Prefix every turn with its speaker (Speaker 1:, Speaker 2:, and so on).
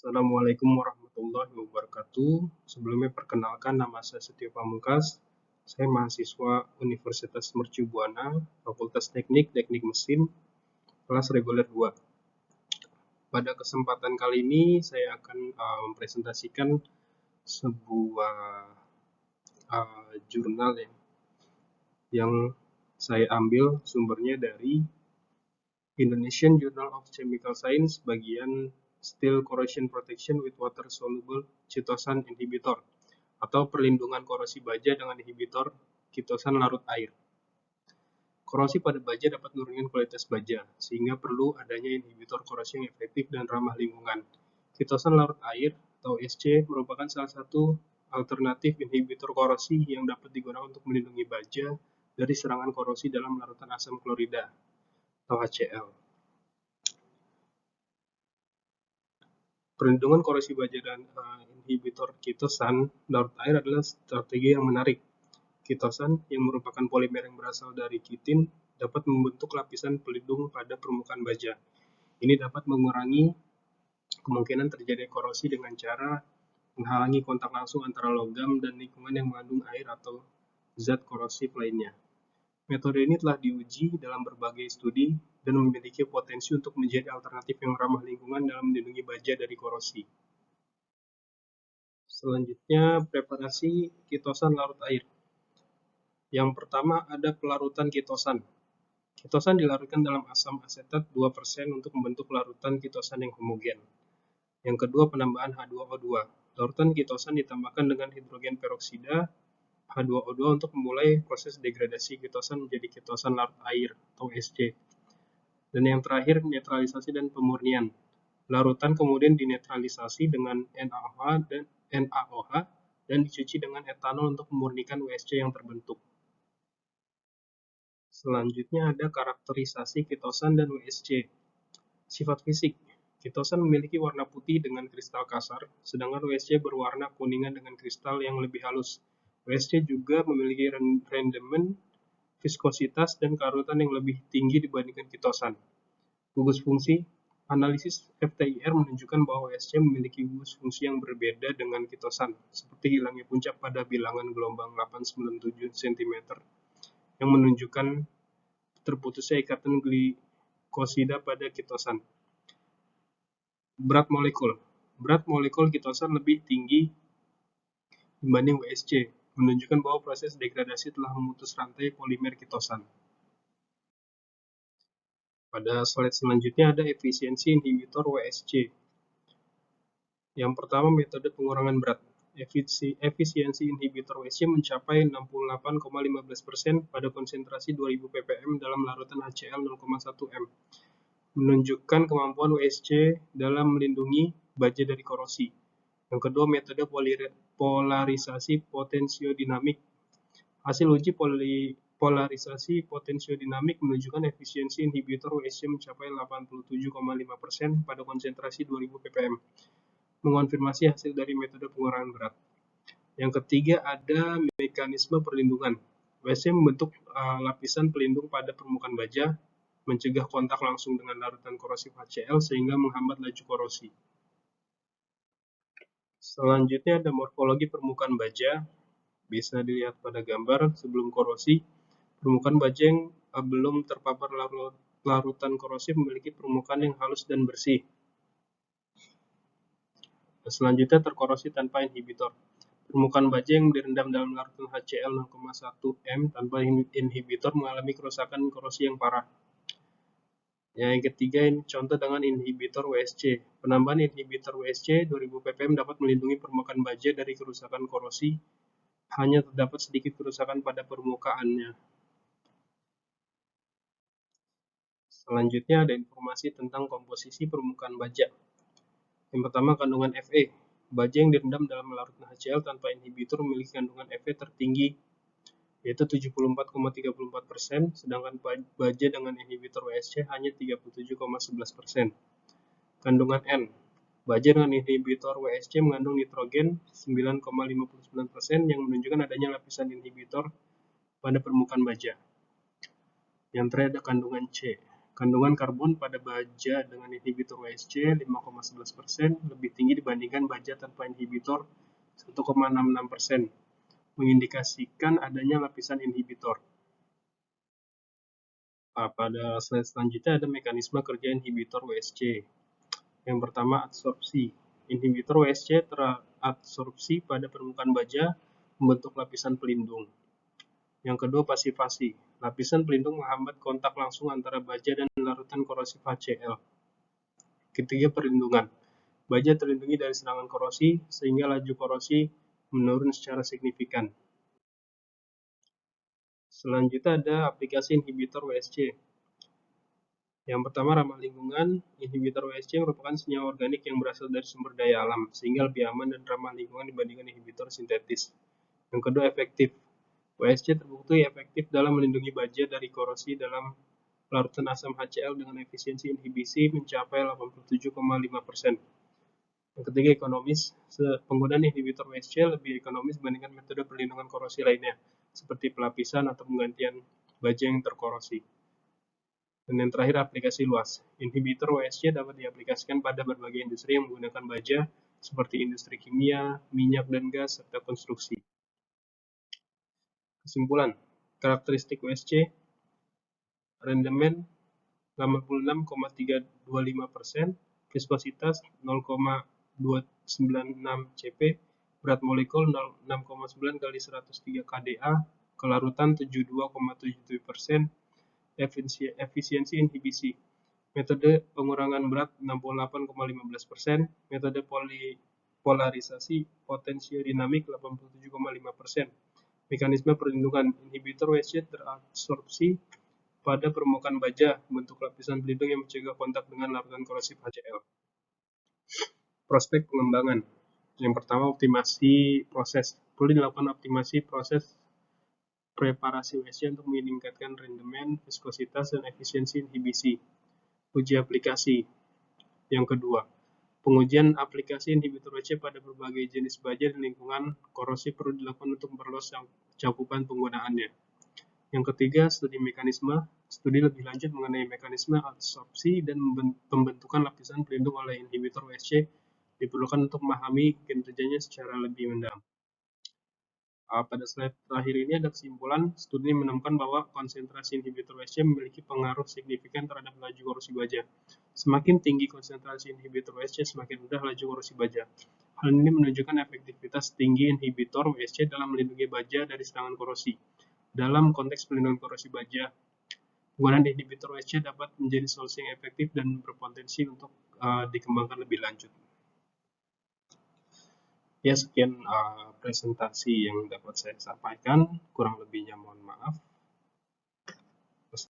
Speaker 1: Assalamualaikum warahmatullahi wabarakatuh. Sebelumnya perkenalkan, nama saya Setio Pamungkas. Saya mahasiswa Universitas Mercu Buana, Fakultas Teknik Mesin, kelas reguler 2. Pada kesempatan kali ini saya akan mempresentasikan sebuah jurnal yang saya ambil sumbernya dari Indonesian Journal of Chemical Science bagian Steel Corrosion Protection with Water Soluble Chitosan Inhibitor atau perlindungan korosi baja dengan inhibitor chitosan larut air. Korosi pada baja dapat menurunkan kualitas baja, sehingga perlu adanya inhibitor korosi yang efektif dan ramah lingkungan. Chitosan larut air atau SC merupakan salah satu alternatif inhibitor korosi yang dapat digunakan untuk melindungi baja dari serangan korosi dalam larutan asam klorida atau HCl. Perlindungan korosi baja dan inhibitor chitosan larut air adalah strategi yang menarik. Chitosan, yang merupakan polimer yang berasal dari kitin, dapat membentuk lapisan pelindung pada permukaan baja. Ini dapat mengurangi kemungkinan terjadi korosi dengan cara menghalangi kontak langsung antara logam dan lingkungan yang mengandung air atau zat korosif lainnya. Metode ini telah diuji dalam berbagai studi dan memiliki potensi untuk menjadi alternatif yang ramah lingkungan dalam melindungi baja dari korosi. Selanjutnya, preparasi chitosan larut air. Yang pertama ada pelarutan chitosan. Chitosan dilarutkan dalam asam asetat 2% untuk membentuk larutan chitosan yang homogen. Yang kedua, penambahan H2O2. Larutan chitosan ditambahkan dengan hidrogen peroksida H2O2 untuk memulai proses degradasi chitosan menjadi chitosan larut air atau SC. Dan yang terakhir, netralisasi dan pemurnian. Larutan kemudian dinetralisasi dengan NaOH dan dicuci dengan etanol untuk memurnikan WSC yang terbentuk. Selanjutnya ada karakterisasi chitosan dan WSC. Sifat fisik. Chitosan memiliki warna putih dengan kristal kasar, sedangkan WSC berwarna kuningan dengan kristal yang lebih halus. WSC juga memiliki rendemen, viskositas, dan karutan yang lebih tinggi dibandingkan chitosan. Gugus fungsi. Analisis FTIR menunjukkan bahwa WSC memiliki gugus fungsi yang berbeda dengan chitosan, seperti hilangnya puncak pada bilangan gelombang 897 cm, yang menunjukkan terputusnya ikatan glikosida pada chitosan. Berat molekul. Berat molekul chitosan lebih tinggi dibanding WSC, menunjukkan bahwa proses degradasi telah memutus rantai polimer chitosan. Pada slide selanjutnya ada efisiensi inhibitor WSC. Yang pertama, metode pengurangan berat. Efisiensi inhibitor WSC mencapai 68,15% pada konsentrasi 2000 ppm dalam larutan HCl 0,1 m, menunjukkan kemampuan WSC dalam melindungi baja dari korosi. Yang kedua, metode polarisasi potensiodinamik. Hasil uji polarisasi potensiodinamik menunjukkan efisiensi inhibitor WSC mencapai 87,5% pada konsentrasi 2000 ppm, mengonfirmasi hasil dari metode pengurangan berat. Yang ketiga ada mekanisme perlindungan. WSC membentuk lapisan pelindung pada permukaan baja, mencegah kontak langsung dengan larutan korosif HCl sehingga menghambat laju korosi. Selanjutnya ada morfologi permukaan baja. Bisa dilihat pada gambar sebelum korosi. Permukaan baja yang belum terpapar larutan korosif memiliki permukaan yang halus dan bersih. Selanjutnya terkorosi tanpa inhibitor. Permukaan baja yang direndam dalam larutan HCl 0,1 m tanpa inhibitor mengalami kerusakan korosi yang parah. Yang ketiga, ini contoh dengan inhibitor WSC. Penambahan inhibitor WSC 2000 ppm dapat melindungi permukaan baja dari kerusakan korosi, hanya terdapat sedikit kerusakan pada permukaannya. Selanjutnya ada informasi tentang komposisi permukaan baja. Yang pertama, kandungan Fe. Baja yang direndam dalam larutan HCl tanpa inhibitor memiliki kandungan Fe tertinggi, yaitu 74,34%, sedangkan baja dengan inhibitor WSC hanya 37,11%. Kandungan N. Baja dengan inhibitor WSC mengandung nitrogen 9,59% yang menunjukkan adanya lapisan inhibitor pada permukaan baja. Yang terakhir ada kandungan C. Kandungan karbon pada baja dengan inhibitor WSC 5,11% lebih tinggi dibandingkan baja tanpa inhibitor 1,66%, mengindikasikan adanya lapisan inhibitor. Pada slide selanjutnya ada mekanisme kerja inhibitor WSC. Yang pertama, adsorpsi. Inhibitor WSC teradsorpsi pada permukaan baja membentuk lapisan pelindung. Yang kedua, pasivasi. Lapisan pelindung menghambat kontak langsung antara baja dan larutan korosif HCl. Ketiga, perlindungan. Baja terlindungi dari serangan korosi, sehingga laju korosi menurun secara signifikan. Selanjutnya ada aplikasi inhibitor WSC. Yang pertama, ramah lingkungan. Inhibitor WSC merupakan senyawa organik yang berasal dari sumber daya alam, sehingga lebih aman dan ramah lingkungan dibandingkan inhibitor sintetis. Yang kedua, efektif. WSC terbukti efektif dalam melindungi baja dari korosi dalam larutan asam HCl dengan efisiensi inhibisi mencapai 87,5%. Yang ketiga, ekonomis. Penggunaan inhibitor WSC lebih ekonomis dibandingkan metode perlindungan korosi lainnya, seperti pelapisan atau penggantian baja yang terkorosi. Dan yang terakhir, aplikasi luas. Inhibitor WSC dapat diaplikasikan pada berbagai industri yang menggunakan baja, seperti industri kimia, minyak dan gas, serta konstruksi. Kesimpulan, karakteristik WSC, rendemen 86,325%, viskositas 0,296 cp, berat molekul 6,9 kali 103 kDa, kelarutan 72,77%, efisiensi inhibisi. Metode pengurangan berat 68,15%, metode polarisasi potensiodinamik 87,5%. Mekanisme perlindungan, inhibitor WSC teradsorpsi pada permukaan baja bentuk lapisan pelindung yang mencegah kontak dengan larutan korosif HCl. Prospek pengembangan. Yang pertama, optimasi proses. Perlu dilakukan optimasi proses preparasi WSC untuk meningkatkan rendemen, viskositas, dan efisiensi inhibisi. Uji aplikasi. Yang kedua, pengujian aplikasi inhibitor WSC pada berbagai jenis baja dan lingkungan korosi perlu dilakukan untuk memperluas cakupan penggunaannya. Yang ketiga, studi mekanisme. Studi lebih lanjut mengenai mekanisme adsorpsi dan pembentukan lapisan pelindung oleh inhibitor WSC diperlukan untuk memahami kinerjanya secara lebih mendalam. Pada slide terakhir ini ada kesimpulan, studi menemukan bahwa konsentrasi inhibitor WSC memiliki pengaruh signifikan terhadap laju korosi baja. Semakin tinggi konsentrasi inhibitor WSC, semakin mudah laju korosi baja. Hal ini menunjukkan efektivitas tinggi inhibitor WSC dalam melindungi baja dari serangan korosi. Dalam konteks pelindungan korosi baja, penggunaan inhibitor WSC dapat menjadi solusi yang efektif dan berpotensi untuk dikembangkan lebih lanjut. Ya, sekian presentasi yang dapat saya sampaikan. Kurang lebihnya